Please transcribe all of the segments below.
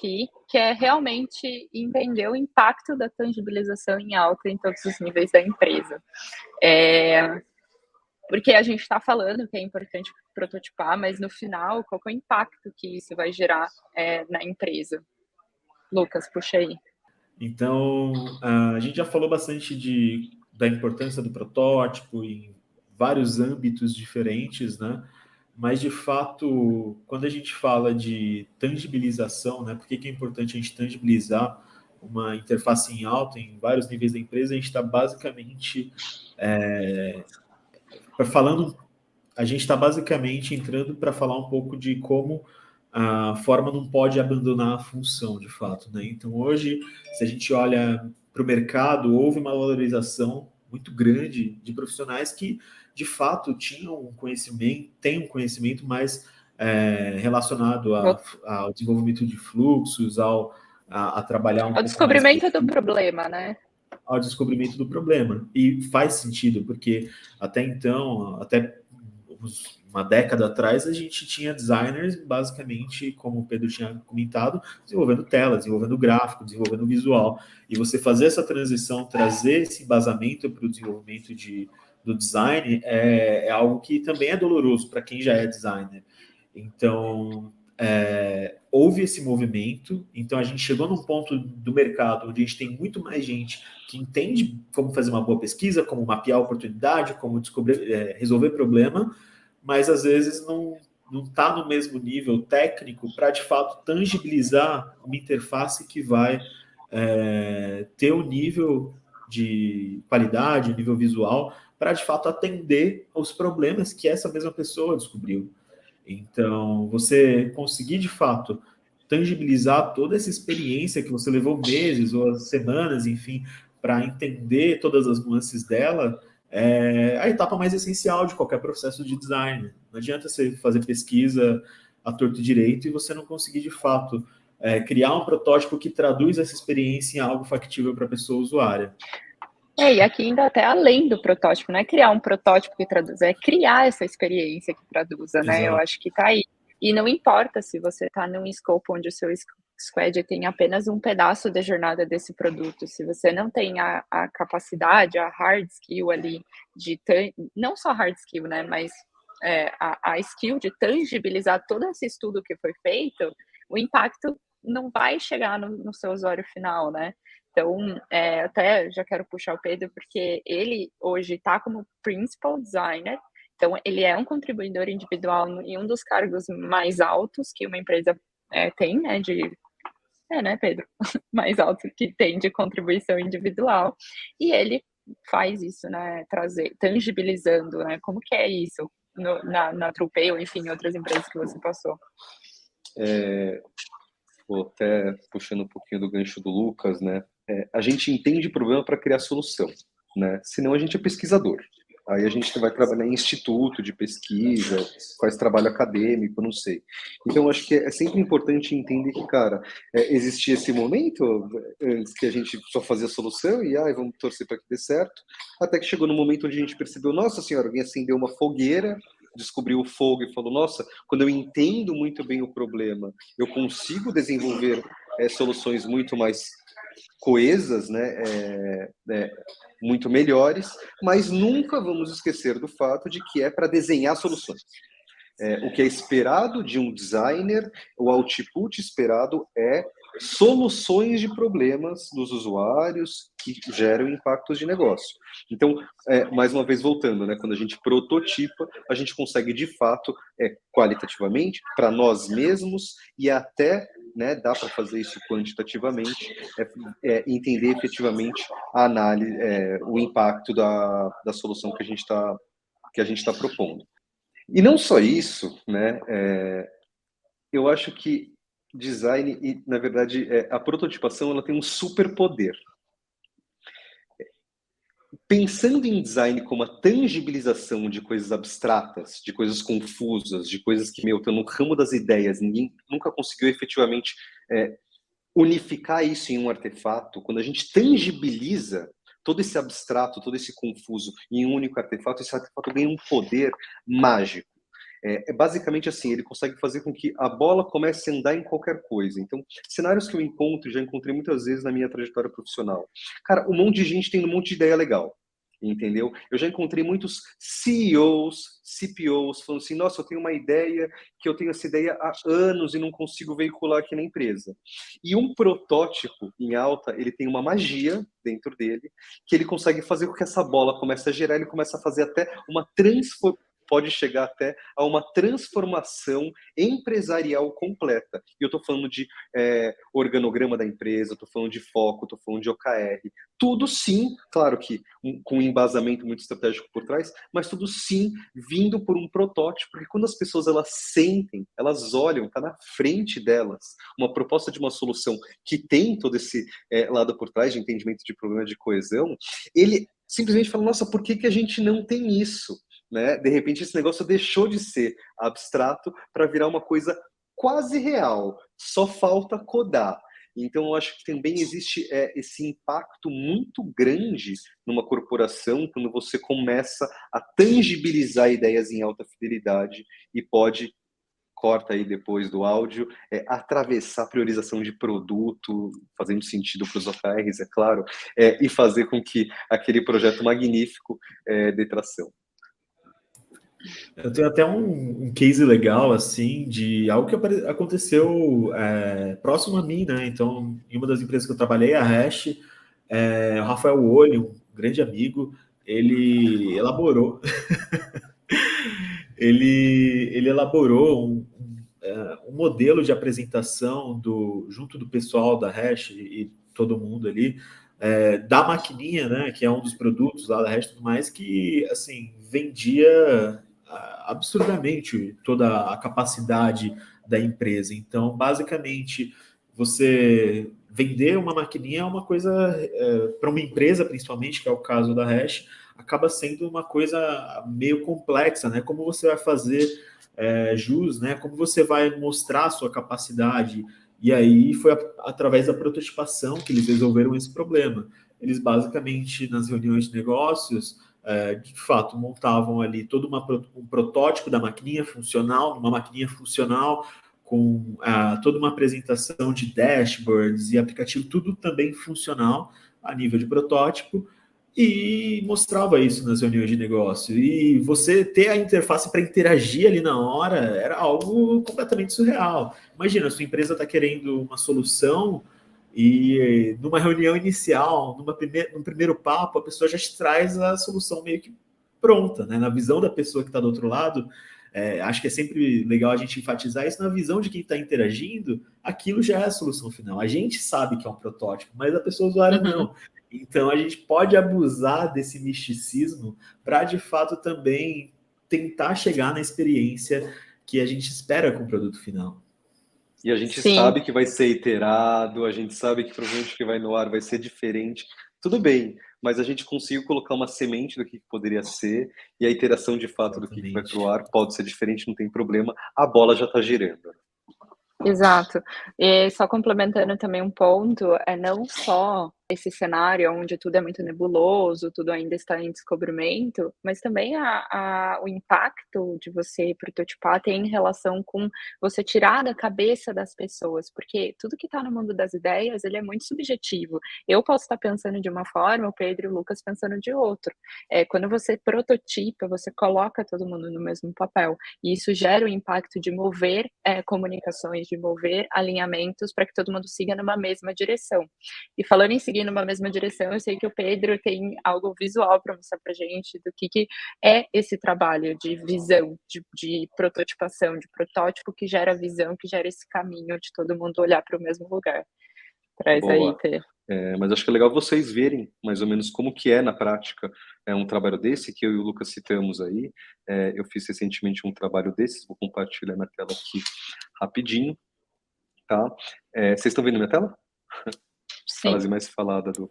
aqui, que é realmente entender o impacto da tangibilização em alta em todos os níveis da empresa. Porque a gente está falando que é importante prototipar, mas no final, qual que é o impacto que isso vai gerar na empresa? Lucas, puxa aí. Então, a gente já falou bastante da importância do protótipo em vários âmbitos diferentes, né? Mas, de fato, quando a gente fala de tangibilização, né? Por que é importante a gente tangibilizar uma interface em alta em vários níveis da empresa? A gente está basicamente a gente está basicamente entrando para falar um pouco de como a forma não pode abandonar a função, de fato, né? Então, hoje, se a gente olha para o mercado, houve uma valorização muito grande de profissionais que, de fato, têm um conhecimento mais relacionado ao desenvolvimento de fluxos, a trabalhar um O pouco mais descobrimento do problema, né? ao descobrimento do problema. E faz sentido, porque até então, até uma década atrás, a gente tinha designers, basicamente, como o Pedro tinha comentado, desenvolvendo tela, desenvolvendo gráfico, desenvolvendo visual. E você fazer essa transição, trazer esse embasamento para o desenvolvimento do design, é algo que também é doloroso para quem já é designer. Então, houve esse movimento, então a gente chegou num ponto do mercado onde a gente tem muito mais gente que entende como fazer uma boa pesquisa, como mapear a oportunidade, como resolver problema, mas às vezes não está no mesmo nível técnico para, de fato, tangibilizar uma interface que vai ter um nível de qualidade, um nível visual, para, de fato, atender aos problemas que essa mesma pessoa descobriu. Então, você conseguir, de fato, tangibilizar toda essa experiência que você levou meses ou semanas, enfim, para entender todas as nuances dela, é a etapa mais essencial de qualquer processo de design. Não adianta você fazer pesquisa à torto e direito e você não conseguir, de fato, criar um protótipo que traduz essa experiência em algo factível para a pessoa usuária. E aqui ainda até além do protótipo, não é criar um protótipo que traduza, é criar essa experiência que traduza, né? Eu Exato. acho que tá aí. E não importa se você está num escopo onde o seu squad tem apenas um pedaço da jornada desse produto, se você não tem a capacidade, a hard skill ali, não só hard skill, né, mas a skill de tangibilizar todo esse estudo que foi feito, o impacto não vai chegar no seu usuário final, né? Então, até já quero puxar o Pedro, porque ele hoje está como principal designer, então ele é um contribuidor individual em um dos cargos mais altos que uma empresa tem, né, né, Pedro? Mais alto que tem de contribuição individual, e ele faz isso, né, tangibilizando, né, como que é isso na Trupei ou, enfim, em outras empresas que você passou. Vou até puxando um pouquinho do gancho do Lucas, né? A gente entende problema para criar solução, né? Senão a gente é pesquisador. Aí a gente vai trabalhar em instituto de pesquisa, faz trabalho acadêmico, não sei. Então, acho que é sempre importante entender que, cara, existia esse momento antes que a gente só fazia solução e vamos torcer para que dê certo, até que chegou no momento onde a gente percebeu, nossa senhora, alguém acendeu uma fogueira, descobriu o fogo e falou, nossa, quando eu entendo muito bem o problema, eu consigo desenvolver soluções muito mais coesas, né, muito melhores, mas nunca vamos esquecer do fato de que é para desenhar soluções. O que é esperado de um designer, o output esperado é soluções de problemas dos usuários que geram impactos de negócio. Então, mais uma vez voltando, né, quando a gente prototipa, a gente consegue de fato, qualitativamente, para nós mesmos e até, né, dá para fazer isso quantitativamente, entender efetivamente a análise, o impacto da solução que a gente está propondo. E não só isso, né? Eu acho que design e, na verdade, a prototipação, ela tem um superpoder. Pensando em design como a tangibilização de coisas abstratas, de coisas confusas, de coisas que, estão no ramo das ideias, ninguém nunca conseguiu efetivamente unificar isso em um artefato. Quando a gente tangibiliza todo esse abstrato, todo esse confuso em um único artefato, esse artefato ganha um poder mágico. basicamente assim, ele consegue fazer com que a bola comece a andar em qualquer coisa. Então, cenários que eu encontro, já encontrei muitas vezes na minha trajetória profissional. Cara, um monte de gente tem um monte de ideia legal. Entendeu? Eu já encontrei muitos CEOs, CPOs, falando assim, nossa, eu tenho uma ideia, que eu tenho essa ideia há anos e não consigo veicular aqui na empresa. E um protótipo em alta, ele tem uma magia dentro dele, que ele consegue fazer com que essa bola comece a girar, ele começa a fazer até uma pode chegar até a uma transformação empresarial completa. E eu estou falando de organograma da empresa, estou falando de foco, estou falando de OKR. Tudo sim, claro que com um embasamento muito estratégico por trás, mas tudo sim vindo por um protótipo, porque quando as pessoas elas sentem, elas olham, está na frente delas uma proposta de uma solução que tem todo esse lado por trás de entendimento de problema de coesão, ele simplesmente fala, nossa, por que a gente não tem isso? Né? De repente esse negócio deixou de ser abstrato para virar uma coisa quase real, só falta codar. Então eu acho que também existe esse impacto muito grande numa corporação quando você começa a tangibilizar ideias em alta fidelidade e pode, corta aí depois do áudio, atravessar a priorização de produto, fazendo sentido para os OKRs, é claro, e fazer com que aquele projeto magnífico dê tração. Eu tenho até um case legal, assim, de algo que aconteceu próximo a mim, né? Então, em uma das empresas que eu trabalhei, a Hash, o Rafael Olho, um grande amigo, ele elaborou ele elaborou um modelo de apresentação junto do pessoal da Hash e todo mundo ali, da maquininha, né, que é um dos produtos lá da Hash e tudo mais, que, assim, vendia absurdamente toda a capacidade da empresa. Então, basicamente, você vender uma maquininha é uma coisa, para uma empresa, principalmente, que é o caso da Hash, acaba sendo uma coisa meio complexa, né? Como você vai fazer jus, né? Como você vai mostrar a sua capacidade? E aí foi através da prototipação que eles resolveram esse problema. Eles basicamente, nas reuniões de negócios, de fato, montavam ali todo um protótipo da maquininha funcional, uma maquininha funcional, com toda uma apresentação de dashboards e aplicativo, tudo também funcional a nível de protótipo, e mostrava isso nas reuniões de negócio. E você ter a interface para interagir ali na hora era algo completamente surreal. Imagina, a sua empresa está querendo uma solução e numa reunião inicial, num primeiro papo, a pessoa já te traz a solução meio que pronta, né? Na visão da pessoa que está do outro lado, acho que é sempre legal a gente enfatizar isso, na visão de quem está interagindo, aquilo já é a solução final. A gente sabe que é um protótipo, mas a pessoa usuária não. Então a gente pode abusar desse misticismo para, de fato, também tentar chegar na experiência que a gente espera com o produto final. E a gente Sim. sabe que vai ser iterado, a gente sabe que provavelmente o que vai no ar vai ser diferente. Tudo bem, mas a gente conseguiu colocar uma semente do que poderia ser, e a iteração de fato do que vai para o ar pode ser diferente, não tem problema, a bola já está girando. Exato. E só complementando também um ponto, não só esse cenário onde tudo é muito nebuloso, tudo ainda está em descobrimento, mas também o impacto de você prototipar tem relação com você tirar da cabeça das pessoas, porque tudo que está no mundo das ideias, ele é muito subjetivo. Eu posso estar pensando de uma forma, o Pedro e o Lucas pensando de outro. Quando você prototipa, você coloca todo mundo no mesmo papel, e isso gera o impacto de mover comunicações, de mover alinhamentos para que todo mundo siga numa mesma direção. E falando em seguir numa mesma direção, eu sei que o Pedro tem algo visual para mostrar para gente do que é esse trabalho de visão, de prototipação, de protótipo que gera visão, que gera esse caminho de todo mundo olhar para o mesmo lugar. Traz aí, Tê. Mas acho que é legal vocês verem mais ou menos como que é na prática um trabalho desse, que eu e o Lucas citamos aí. Eu fiz recentemente um trabalho desses, vou compartilhar minha tela aqui rapidinho, tá? Vocês estão vendo minha tela? frase mais falada do...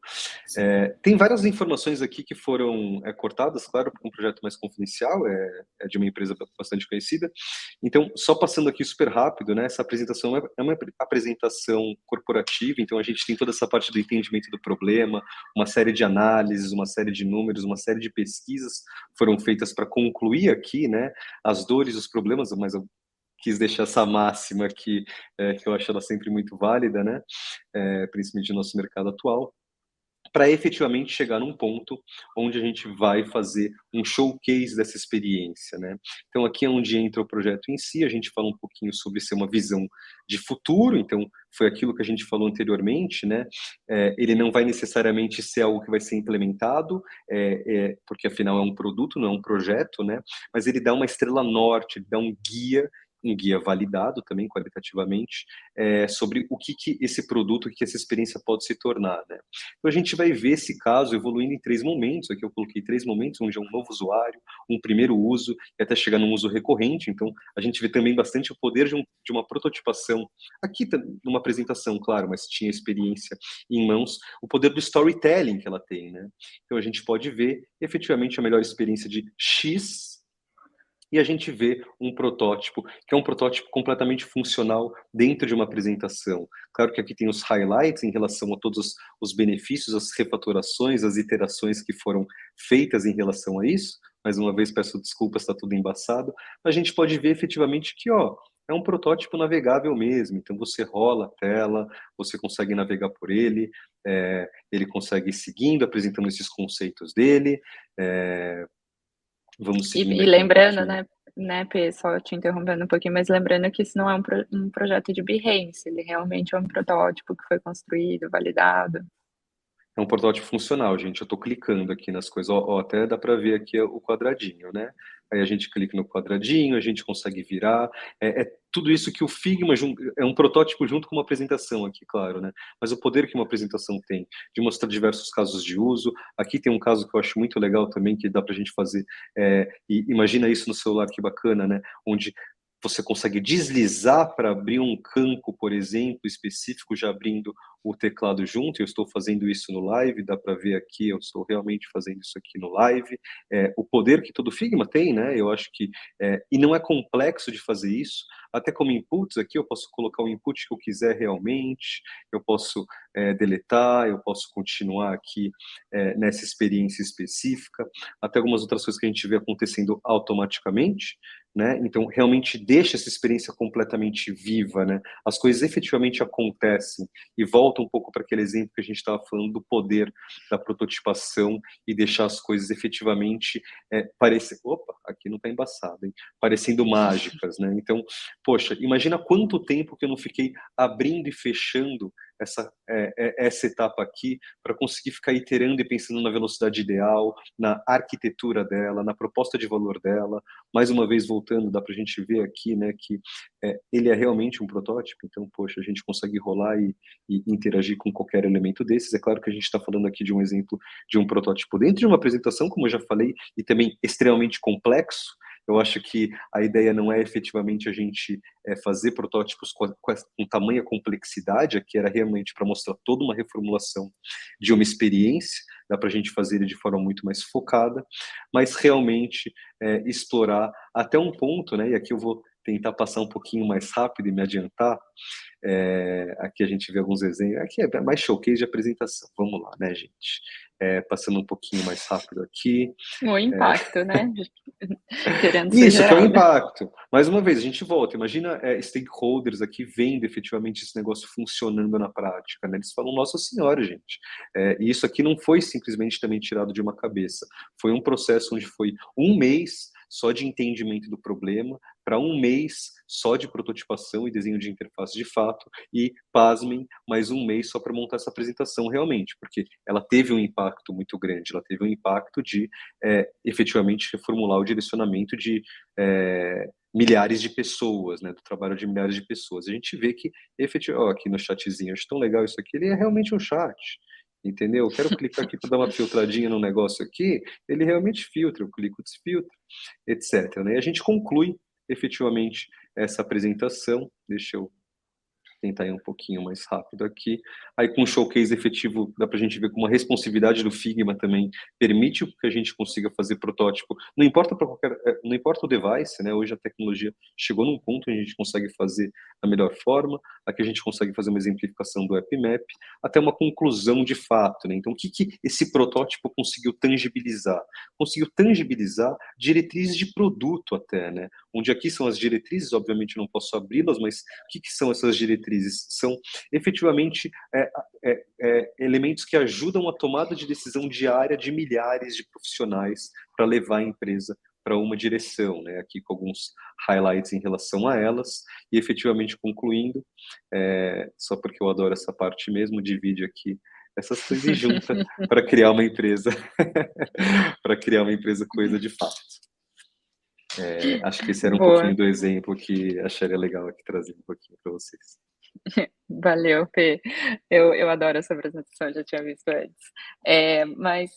tem várias informações aqui que foram cortadas, claro, porque é um projeto mais confidencial, é de uma empresa bastante conhecida. Então, só passando aqui super rápido, né? Essa apresentação é uma apresentação corporativa, então a gente tem toda essa parte do entendimento do problema, uma série de análises, uma série de números, uma série de pesquisas foram feitas para concluir aqui, né? As dores, os problemas, mas eu quis deixar essa máxima aqui, que eu acho ela sempre muito válida, né? Principalmente no nosso mercado atual, para efetivamente chegar num ponto onde a gente vai fazer um showcase dessa experiência, né? Então aqui é onde entra o projeto em si, a gente fala um pouquinho sobre ser uma visão de futuro, então foi aquilo que a gente falou anteriormente, né? Ele não vai necessariamente ser algo que vai ser implementado, porque afinal é um produto, não é um projeto, né? Mas ele dá uma estrela norte, ele dá um guia validado também qualitativamente, sobre o que esse produto, o que essa experiência pode se tornar, né? Então a gente vai ver esse caso evoluindo em 3 momentos, aqui eu coloquei 3 momentos, onde é um novo usuário, um primeiro uso, e até chegar num uso recorrente, então a gente vê também bastante o poder de uma prototipação, aqui numa apresentação, claro, mas tinha experiência em mãos, o poder do storytelling que ela tem, né? Então a gente pode ver efetivamente a melhor experiência de X, e a gente vê um protótipo, que é um protótipo completamente funcional dentro de uma apresentação. Claro que aqui tem os highlights em relação a todos os benefícios, as refatorações, as iterações que foram feitas em relação a isso. Mais uma vez, peço desculpas, está tudo embaçado. A gente pode ver efetivamente que, é um protótipo navegável mesmo. Então, você rola a tela, você consegue navegar por ele, ele consegue ir seguindo, apresentando esses conceitos dele, vamos seguindo E aqui um lembrando, pouquinho. né, Pê, só te interrompendo um pouquinho, mas lembrando que isso não é um projeto de Behance, ele realmente é um protótipo que foi construído, validado. É um protótipo funcional, gente. Eu estou clicando aqui nas coisas. Ó, até dá para ver aqui o quadradinho, né? Aí a gente clica no quadradinho, a gente consegue virar. É tudo isso que o Figma é um protótipo junto com uma apresentação aqui, claro, né? Mas o poder que uma apresentação tem de mostrar diversos casos de uso. Aqui tem um caso que eu acho muito legal também, que dá para a gente fazer. E imagina isso no celular, que bacana, né? Onde você consegue deslizar para abrir um campo, por exemplo, específico, já abrindo o teclado junto. Eu estou fazendo isso no live, dá para ver aqui, eu estou realmente fazendo isso aqui no live. O poder que todo Figma tem, né? Eu acho que... e não é complexo de fazer isso. Até como inputs aqui, eu posso colocar o input que eu quiser realmente, eu posso deletar, eu posso continuar aqui nessa experiência específica. Até algumas outras coisas que a gente vê acontecendo automaticamente, né? Então, realmente deixa essa experiência completamente viva, né? As coisas efetivamente acontecem e volta um pouco para aquele exemplo que a gente estava falando do poder da prototipação e deixar as coisas efetivamente opa, aqui não está embaçado, hein? Parecendo mágicas, né? Então, poxa, imagina quanto tempo que eu não fiquei abrindo e fechando essa etapa aqui para conseguir ficar iterando e pensando na velocidade ideal, na arquitetura dela, na proposta de valor dela. Mais uma vez, voltando, dá para a gente ver aqui, né, que ele é realmente um protótipo. Então, poxa, a gente consegue rolar e interagir com qualquer elemento desses. É claro que a gente está falando aqui de um exemplo de um protótipo dentro de uma apresentação, como eu já falei, e também extremamente complexo. Eu acho que a ideia não é efetivamente a gente fazer protótipos com tamanha complexidade, aqui era realmente para mostrar toda uma reformulação de uma experiência, dá para a gente fazer ele de forma muito mais focada, mas realmente explorar até um ponto, né, e aqui eu vou tentar passar um pouquinho mais rápido e me adiantar. Aqui a gente vê alguns exemplos, aqui é mais showcase de apresentação, vamos lá, né, gente? Passando um pouquinho mais rápido aqui. O impacto, né? Querendo ser Isso, que é o geral, né? impacto. Mais uma vez, a gente volta. Imagina stakeholders aqui vendo efetivamente esse negócio funcionando na prática, né? Eles falam, nossa senhora, gente. E isso aqui não foi simplesmente também tirado de uma cabeça. Foi um processo onde foi um mês só de entendimento do problema, para um mês só de prototipação e desenho de interface de fato, e, pasmem, mais um mês só para montar essa apresentação realmente, porque ela teve um impacto muito grande, ela teve um impacto de efetivamente reformular o direcionamento de milhares de pessoas, né, do trabalho de milhares de pessoas. A gente vê que, efetivamente, aqui no chatzinho, acho tão legal isso aqui, ele é realmente um chat. Entendeu? Eu quero clicar aqui para dar uma filtradinha no negócio aqui, ele realmente filtra, eu clico, desfiltra, etc. Né? E a gente conclui efetivamente essa apresentação. Deixa eu tentar ir um pouquinho mais rápido aqui. Aí com o showcase efetivo, dá para a gente ver como a responsividade do Figma também permite que a gente consiga fazer protótipo. Não importa para qualquer, não importa o device, né? Hoje a tecnologia chegou num ponto onde a gente consegue fazer da melhor forma, aqui a gente consegue fazer uma exemplificação do app map, até uma conclusão de fato, né? Então, o que esse protótipo conseguiu tangibilizar? Conseguiu tangibilizar diretrizes de produto até, né? Onde aqui são as diretrizes, obviamente eu não posso abri-las, mas o que são essas diretrizes? São efetivamente elementos que ajudam a tomada de decisão diária de milhares de profissionais para levar a empresa para uma direção, né? Aqui com alguns highlights em relação a elas, e efetivamente concluindo, só porque eu adoro essa parte mesmo, divide aqui essas coisas e junta para criar uma empresa, para criar uma empresa coisa de fato. Acho que esse era um Boa. pouquinho do exemplo que acharia legal aqui trazer um pouquinho para vocês. Valeu, Fê. Eu adoro essa apresentação, já tinha visto antes. Mas,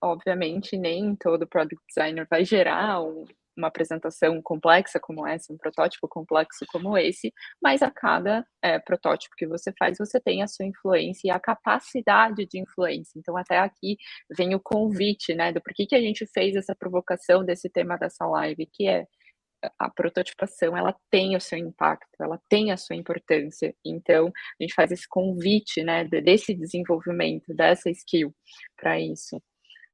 obviamente, nem todo product designer vai gerar uma apresentação complexa como essa, um protótipo complexo como esse, mas a cada protótipo que você faz, você tem a sua influência e a capacidade de influência. Então, até aqui vem o convite, né, do porquê que a gente fez essa provocação desse tema dessa live, que é a prototipação, ela tem o seu impacto, ela tem a sua importância. Então, a gente faz esse convite, né, desse desenvolvimento, dessa skill para isso.